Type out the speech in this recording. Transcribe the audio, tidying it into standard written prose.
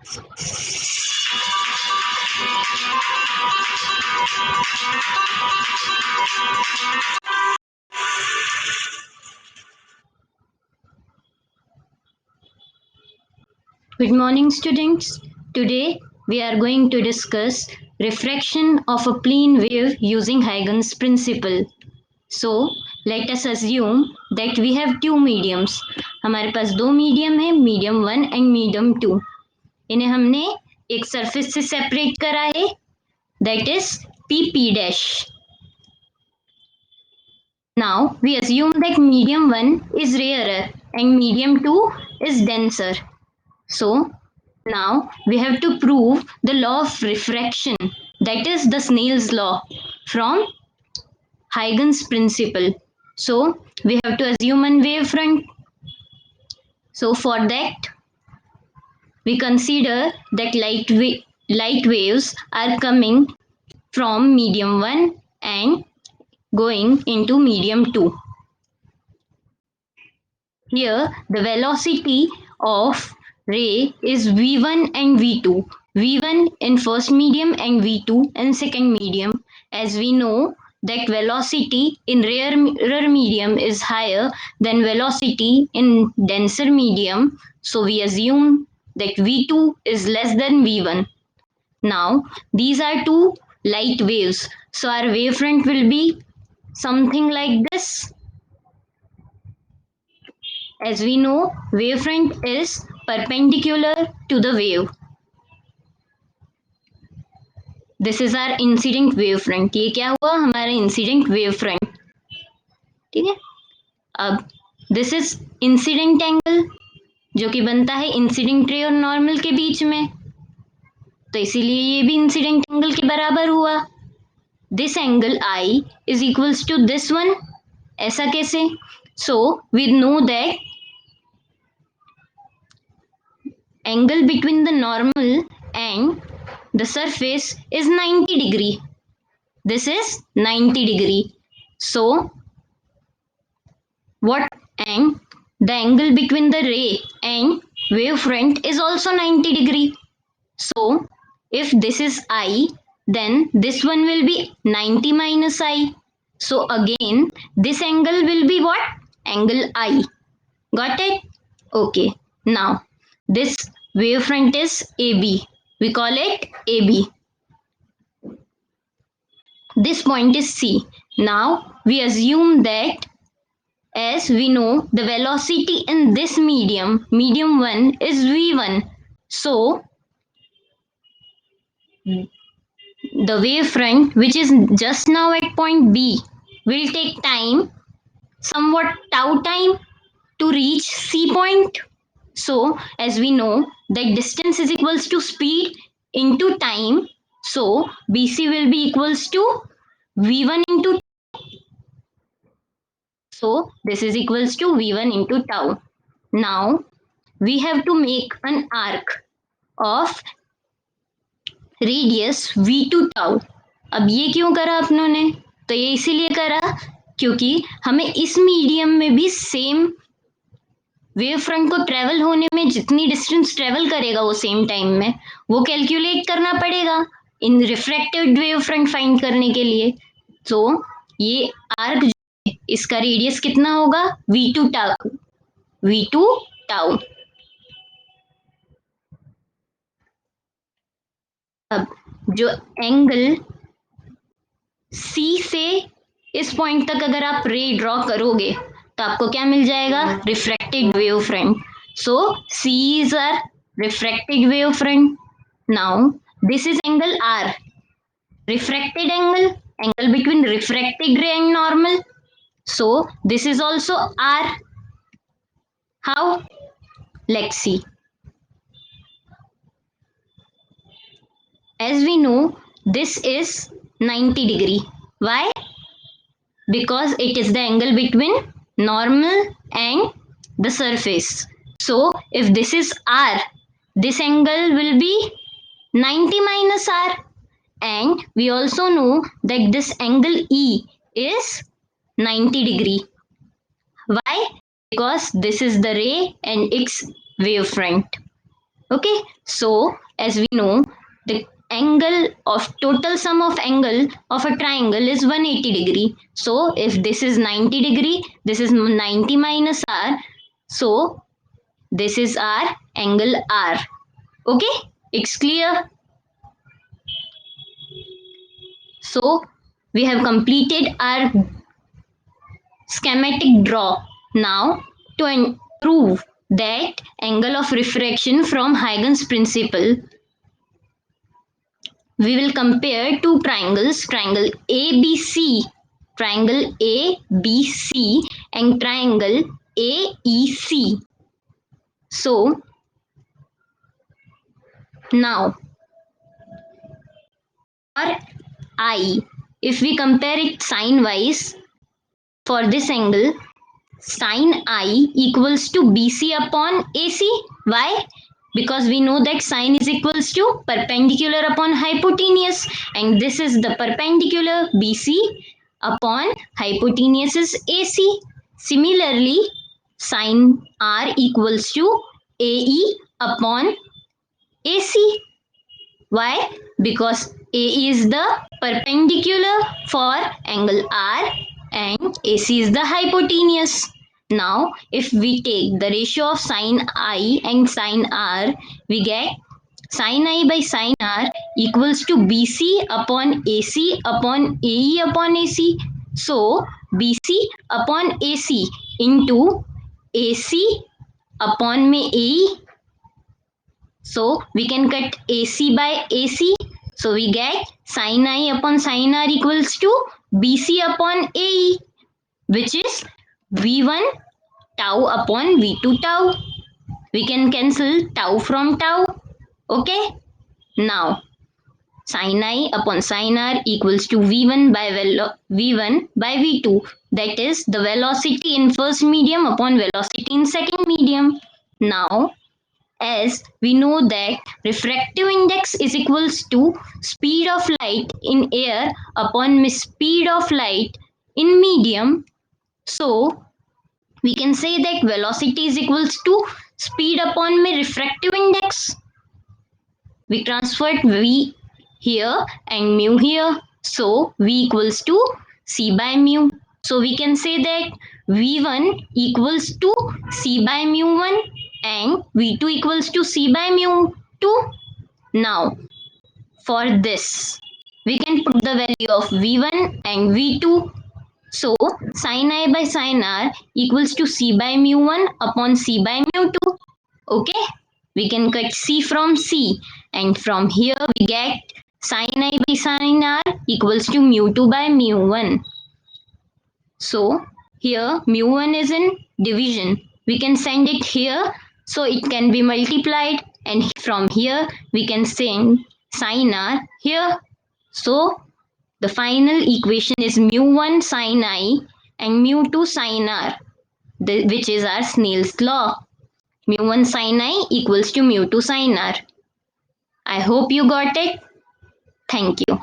Good morning, students. Today we are going to discuss refraction of a plane wave using Huygens principle. So let us assume that we have two mediums. हमारे पास दो medium है, medium 1 and medium 2. इन्हें हमने एक surface से separate करा है, that is PP dash. Now we assume that medium 1 is rarer and medium 2 is denser. So now we have to prove the law of refraction, that is the Snell's law from Huygens principle. So we have to assume a wavefront. So for that we consider that light waves are coming from medium 1 and going into medium 2. Here the velocity of ray is v1 and v2. v1 in first medium and v2 in second medium. As we know that velocity in rarer medium is higher than velocity in denser medium, so we assume that v2 is less than v1. Now these are two light waves, so our wavefront will be something like this. As we know, wavefront is perpendicular to the wave. This is our incident wavefront. ये क्या हुआ, हमारा incident wavefront. ठीक है. अब this is incident angle जो कि बनता है incident ray और normal के बीच में, तो इसीलिए ये भी incident angle के बराबर हुआ. This angle I is equals to this one. ऐसा कैसे? So we know that angle between the normal and the surface is 90 degree. This is 90 degree. So what, and the angle between the ray and wavefront is also 90 degree. So if this is I, then this one will be 90 minus I. So again this angle will be what? Angle I. Got it? Okay. Now this wavefront is AB. We call it AB. This point is C. Now we assume that, as we know, the velocity in this medium 1, is v1. So the wavefront, which is just now at point B, will take time, somewhat tau time, to reach C point. So as we know that distance is equals to speed into time, so BC will be equals to v1 into, so this is equals to v1 into tau. Now we have to make an arc of radius v2 tau. अब ये क्यों करा अपनों ने? तो ये इसीलिए करा क्योंकि हमें इस मीडियम में भी सेम वेव फ्रंट को ट्रेवल होने में जितनी डिस्टेंस ट्रेवल करेगा वो सेम टाइम में, वो कैलकुलेट करना पड़ेगा इन रिफ्रैक्टेड वेव फ्रंट फाइंड करने के लिए. तो ये आर्क, इसका रेडियस कितना होगा? v2 tau. v2 tau. अब जो एंगल C से इस पॉइंट तक अगर आप रे ड्रॉ करोगे तो आपको क्या मिल जाएगा? Refracted wave front. So C is our refracted wave front. Now this is angle R, refracted angle between refracted ray and normal. So this is also R. How? Let's see. As we know, this is 90 degree. Why? Because it is the angle between normal and the surface. So if this is R, this angle will be 90 minus R. And we also know that this angle E is 90 degree. Why? Because this is the ray and its wavefront. Okay, so as we know, the angle of total sum of angle of a triangle is 180 degree. So if this is 90 degree, this is 90 minus r. So this is our angle r. Okay, it's clear. So we have completed our schematic draw. Now to prove that angle of refraction from Huygens principle, we will compare two triangles, triangle ABC, triangle ABC and triangle AEC. So now for I, if we compare it sine wise, for this angle sine I equals to BC upon AC. Why? Because we know that sine is equals to perpendicular upon hypotenuse, and this is the perpendicular BC upon hypotenuse is AC. Similarly, sine R equals to AE upon AC. Why? Because AE is the perpendicular for angle R and AC is the hypotenuse. Now, if we take the ratio of sine I and sine R, we get sine I by sine R equals to BC upon AC upon AE upon AC. So, BC upon AC into AC upon में AE. So we can cut AC by AC. So we get sin I upon sin R equals to BC upon AE, which is V1 tau upon V2 tau. We can cancel tau from tau. Okay. Now sin I upon sin R equals to V1 by V1 by V2. That is the velocity in first medium upon velocity in second medium. Now as we know that refractive index is equals to speed of light in air upon speed of light in medium, so we can say that velocity is equals to speed upon refractive index. We transferred v here and mu here, so v equals to c by mu. So we can say that v1 equals to c by mu1 and v2 equals to c by mu2. Now for this we can put the value of v1 and v2. So sin I by sin r equals to c by mu1 upon c by mu2. Okay, we can cut c from c, and from here we get sin I by sin r equals to mu2 by mu1. So here mu1 is in division. We can send it here so it can be multiplied, and from here we can send sin r here. So the final equation is mu1 sin I and mu2 sin r, which is our Snell's law. Mu1 sin I equals to mu2 sin r. I hope you got it. Thank you.